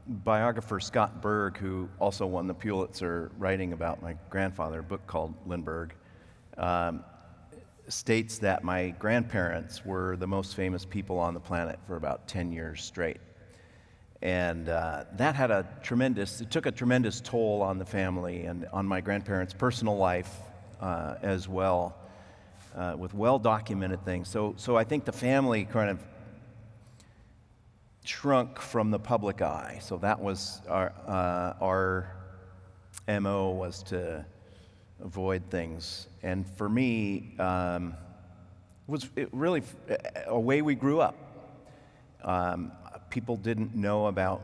biographer Scott Berg, who also won the Pulitzer writing about my grandfather, a book called Lindbergh, states that my grandparents were the most famous people on the planet for about 10 years straight. And that had it took a tremendous toll on the family and on my grandparents' personal life as well, with well-documented things. So I think the family kind of shrunk from the public eye. So that was our MO, was to avoid things. And for me, it really a way we grew up. People didn't know about,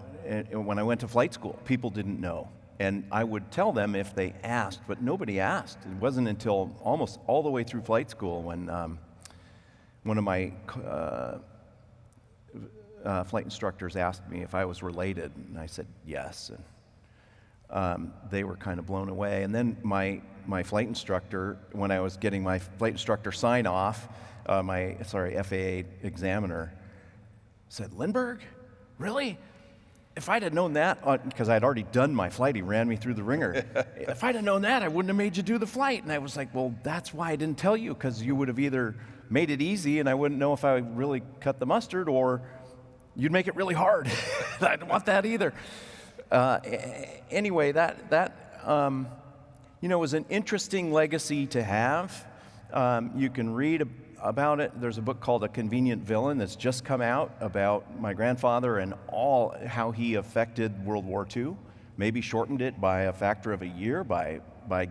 when I went to flight school, people didn't know. And I would tell them if they asked, but nobody asked. It wasn't until almost all the way through flight school when one of my flight instructors asked me if I was related, and I said yes. And they were kind of blown away. And then my flight instructor, when I was getting my flight instructor sign off, FAA examiner, said, "Lindbergh? Really? If I'd have known that," because I'd already done my flight, he ran me through the ringer. "If I'd have known that, I wouldn't have made you do the flight." And I was like, "Well, that's why I didn't tell you, because you would have either made it easy and I wouldn't know if I really cut the mustard, or you'd make it really hard." I didn't want that either. Anyway, that was an interesting legacy to have. You can read about it. There's a book called A Convenient Villain that's just come out about my grandfather and how he affected World War II, maybe shortened it by a factor of a year by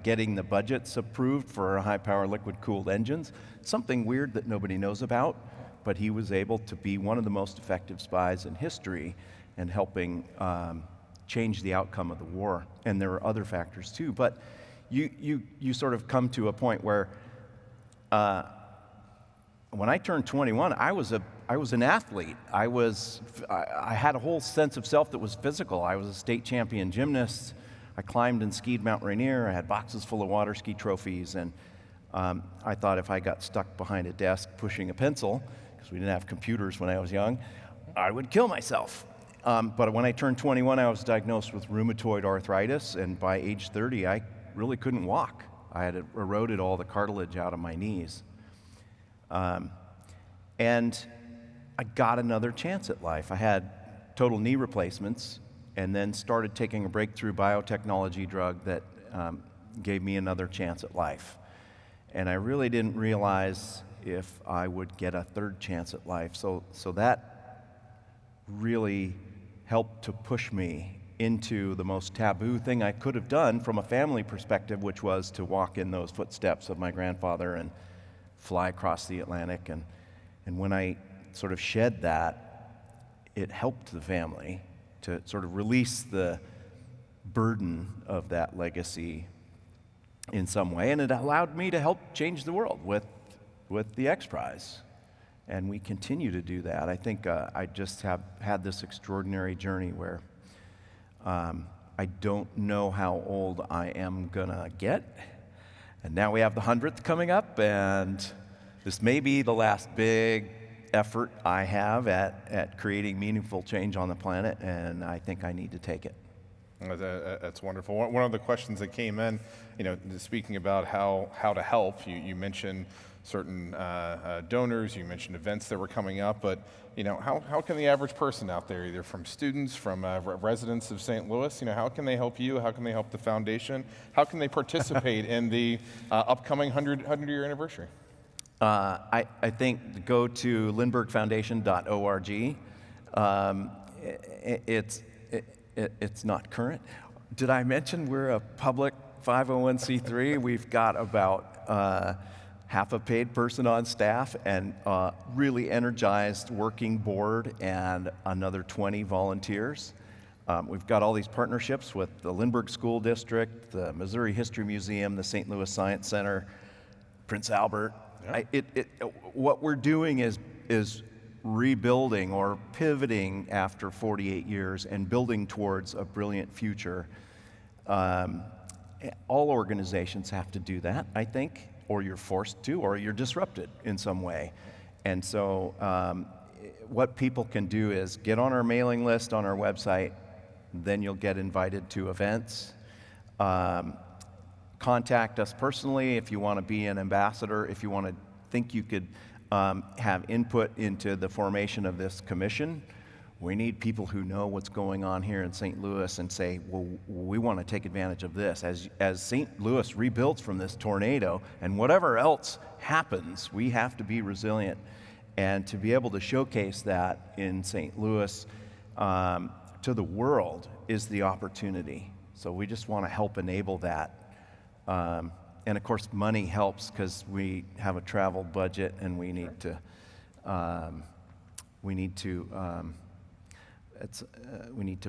getting the budgets approved for high-power liquid-cooled engines. Something weird that nobody knows about, but he was able to be one of the most effective spies in history and helping change the outcome of the war. And there were other factors too. But you sort of come to a point where when I turned 21, I was an athlete. I had a whole sense of self that was physical. I was a state champion gymnast. I climbed and skied Mount Rainier. I had boxes full of water ski trophies. And I thought if I got stuck behind a desk pushing a pencil, because we didn't have computers when I was young, I would kill myself. But when I turned 21, I was diagnosed with rheumatoid arthritis. And by age 30, I really couldn't walk. I had eroded all the cartilage out of my knees. And I got another chance at life. I had total knee replacements and then started taking a breakthrough biotechnology drug that gave me another chance at life. And I really didn't realize if I would get a third chance at life. So that really helped to push me into the most taboo thing I could have done from a family perspective, which was to walk in those footsteps of my grandfather and fly across the Atlantic. And when I sort of shed that, it helped the family to sort of release the burden of that legacy in some way. And it allowed me to help change the world with the X Prize. And we continue to do that. I think I just have had this extraordinary journey where I don't know how old I am gonna get. And now we have the 100th coming up, and this may be the last big effort I have at creating meaningful change on the planet, and I think I need to take it. That's wonderful. One of the questions that came in, speaking about how to help, you mentioned certain donors, you mentioned events that were coming up, but how can the average person out there, either from students, from residents of St. Louis, how can they help you? How can they help the foundation? How can they participate in the upcoming 100-year anniversary? I think go to lindberghfoundation.org. It's not current. Did I mention we're a public 501c3? We've got about half a paid person on staff and really energized working board and another 20 volunteers. We've got all these partnerships with the Lindbergh School District, the Missouri History Museum, the St. Louis Science Center, Prince Albert. Yeah. What we're doing is rebuilding or pivoting after 48 years and building towards a brilliant future. All organizations have to do that, I think, or you're forced to, or you're disrupted in some way. And so what people can do is get on our mailing list on our website, then you'll get invited to events. Contact us personally if you want to be an ambassador, if you want to think you could have input into the formation of this commission. We need people who know what's going on here in St. Louis and say, well, we want to take advantage of this. As St. Louis rebuilds from this tornado and whatever else happens, we have to be resilient. And to be able to showcase that in St. Louis to the world is the opportunity. So we just want to help enable that. And of course, money helps because we have a travel budget and we need to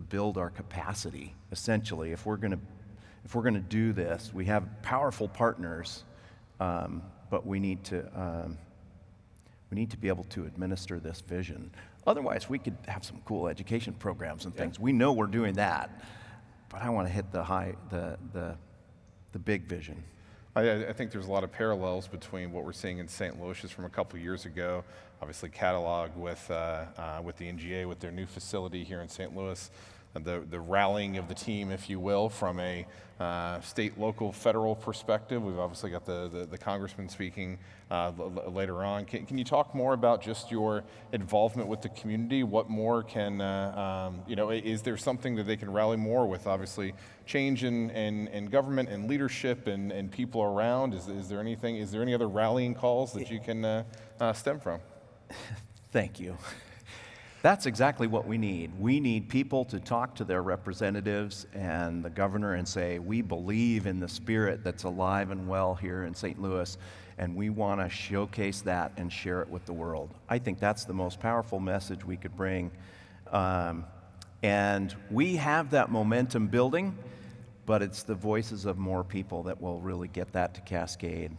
build our capacity. Essentially, if we're going to do this, we have powerful partners, but we need to be able to administer this vision. Otherwise, we could have some cool education programs and things. We know we're doing that, but I want to hit the big vision. I think there's a lot of parallels between what we're seeing in St. Louis just from a couple years ago, obviously cataloged with the NGA, with their new facility here in St. Louis, the rallying of the team, if you will, from a state, local, federal perspective. We've obviously got the congressman speaking later on. Can you talk more about just your involvement with the community? What more can, is there something that they can rally more with, obviously, change in government and leadership and people around? Is there any other rallying calls that you can stem from? Thank you. That's exactly what we need. We need people to talk to their representatives and the governor and say, we believe in the spirit that's alive and well here in St. Louis, and we want to showcase that and share it with the world. I think that's the most powerful message we could bring. And we have that momentum building, but it's the voices of more people that will really get that to cascade.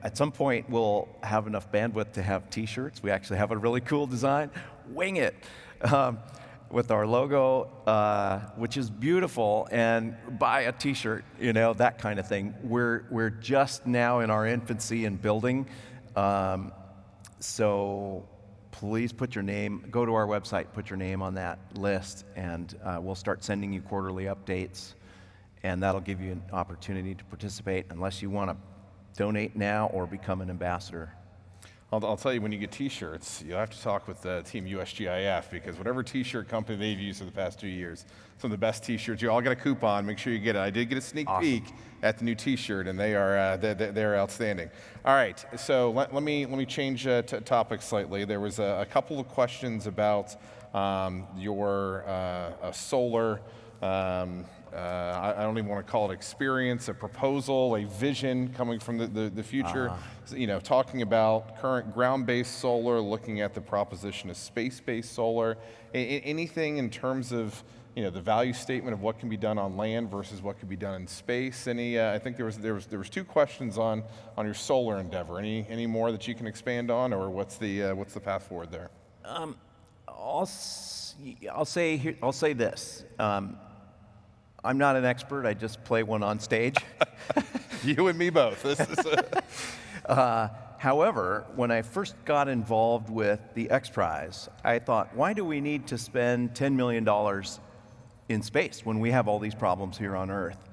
At some point we'll have enough bandwidth to have t-shirts. We actually have a really cool design, Wing It, with our logo, which is beautiful, and buy a t-shirt, that kind of thing. We're just now in our infancy and building, so please go to our website, put your name on that list, and we'll start sending you quarterly updates, and that'll give you an opportunity to participate unless you want to donate now or become an ambassador. I'll tell you, when you get t-shirts, you'll have to talk with Team USGIF, because whatever t-shirt company they've used for the past 2 years, some of the best t-shirts. You all got a coupon. Make sure you get it. I did get a sneak peek at the new t-shirt, and they're outstanding. All right, so let me change topics slightly. There was a couple of questions about your solar. I don't even want to call it experience, a proposal, a vision coming from the future. Talking about current ground-based solar, looking at the proposition of space-based solar. Anything in terms of the value statement of what can be done on land versus what can be done in space. I think there was two questions on your solar endeavor. Any more that you can expand on, or what's the path forward there? I'll say this. I'm not an expert. I just play one on stage. You and me both. However, when I first got involved with the X Prize, I thought, why do we need to spend $10 million in space when we have all these problems here on Earth?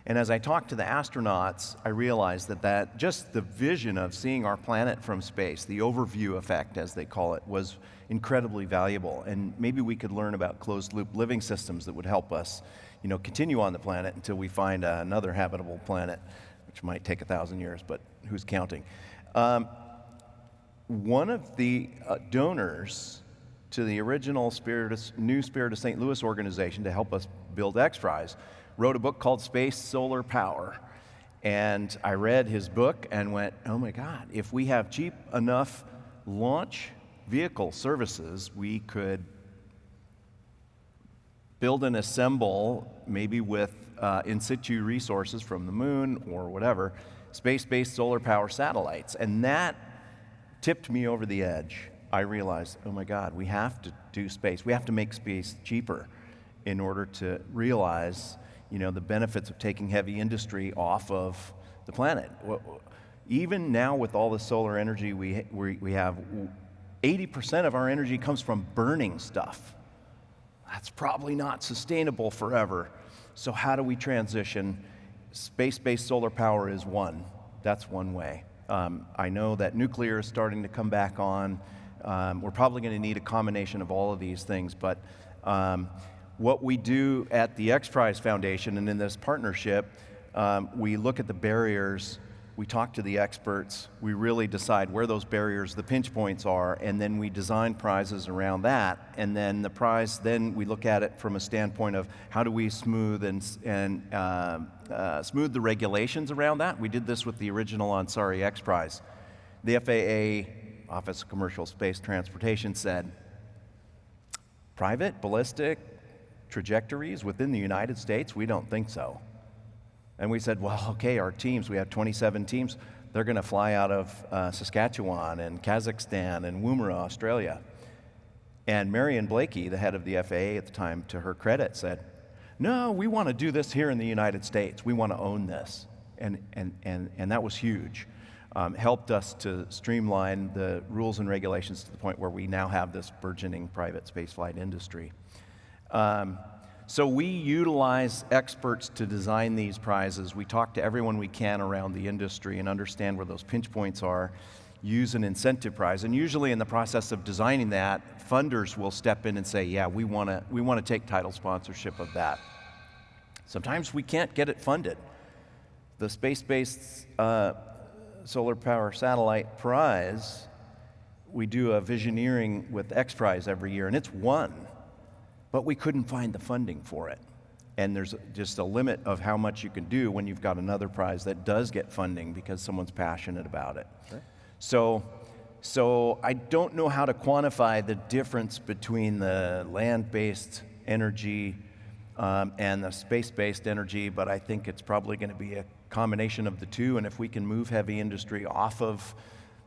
And as I talked to the astronauts, I realized that just the vision of seeing our planet from space, the overview effect, as they call it, was incredibly valuable. And maybe we could learn about closed-loop living systems that would help us continue on the planet until we find another habitable planet, which might take 1,000 years, but who's counting? One of the donors to the original New Spirit of St. Louis organization to help us build X Prize wrote a book called Space Solar Power. And I read his book and went, oh my God, if we have cheap enough launch vehicle services, we could build and assemble, maybe with in situ resources from the moon or whatever, space-based solar power satellites. And that tipped me over the edge. I realized, oh my God, we have to do space. We have to make space cheaper in order to realize, the benefits of taking heavy industry off of the planet. Even now with all the solar energy we have, 80% of our energy comes from burning stuff. That's probably not sustainable forever. So how do we transition? Space-based solar power is one. That's one way. I know that nuclear is starting to come back on. We're probably going to need a combination of all of these things, but what we do at the X Prize Foundation and in this partnership, we look at the barriers, we talk to the experts, we really decide where those barriers, the pinch points are, and then we design prizes around that. And then the prize, then we look at it from a standpoint of how do we smooth smooth the regulations around that. We did this with the original Ansari X Prize. The FAA, Office of Commercial Space Transportation, said, private ballistic trajectories within the United States? We don't think so. And we said, well, okay, our teams, we have 27 teams, they're going to fly out of Saskatchewan and Kazakhstan and Woomera, Australia. And Marion Blakey, the head of the FAA at the time, to her credit, said, no, we want to do this here in the United States. We want to own this. And that was huge. Helped us to streamline the rules and regulations to the point where we now have this burgeoning private spaceflight industry. So we utilize experts to design these prizes. We talk to everyone we can around the industry and understand where those pinch points are, use an incentive prize. And usually in the process of designing that, funders will step in and say, yeah, we want to take title sponsorship of that. Sometimes we can't get it funded. The space-based solar power satellite prize, we do a visioneering with X Prize every year, and it's won. But we couldn't find the funding for it. And there's just a limit of how much you can do when you've got another prize that does get funding because someone's passionate about it. Sure. So I don't know how to quantify the difference between the land-based energy and the space-based energy, but I think it's probably going to be a combination of the two. And if we can move heavy industry off of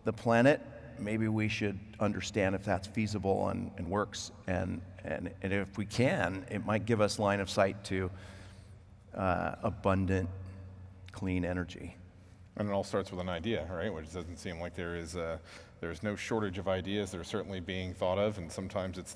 the planet, maybe we should understand if that's feasible and works. And if we can, it might give us line of sight to abundant, clean energy. And it all starts with an idea, right? Which doesn't seem like there's no shortage of ideas. They're certainly being thought of, and sometimes it's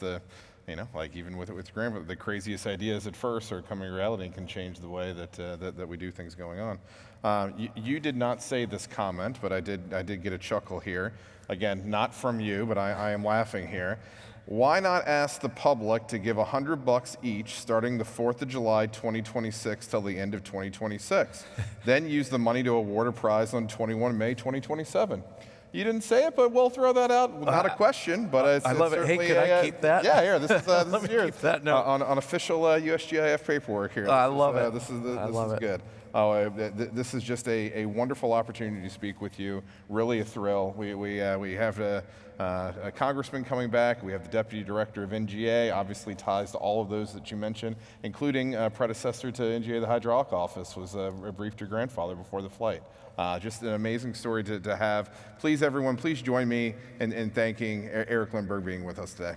like even with grandpa, the craziest ideas at first are coming reality and can change the way that we do things going on. You did not say this comment, but I did get a chuckle here. Again, not from you, but I am laughing here. Why not ask the public to give $100 each starting the 4th of July 2026 till the end of 2026? Then use the money to award a prize on 21 May 2027. You didn't say it, but we'll throw that out. Not a question, but it's I love it. Hey, can I keep that? Yeah, here. This is yours. Keep that note. On official USGIF paperwork here. I love it. This is good. This is just a wonderful opportunity to speak with you. Really a thrill. We have a congressman coming back. We have the deputy director of NGA, obviously ties to all of those that you mentioned, including predecessor to NGA, the hydraulic office, was briefed your grandfather before the flight. Just an amazing story to have. Please, everyone, please join me in thanking Eric Lindbergh being with us today.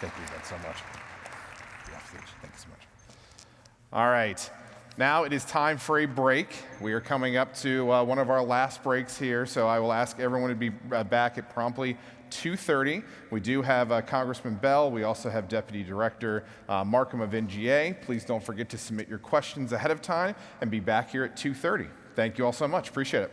Thank you again so much. Thank you so much. All right. Now it is time for a break. We are coming up to one of our last breaks here, so I will ask everyone to be back at promptly 2:30. We do have Congressman Bell. We also have Deputy Director Markham of NGA. Please don't forget to submit your questions ahead of time and be back here at 2:30. Thank you all so much. Appreciate it.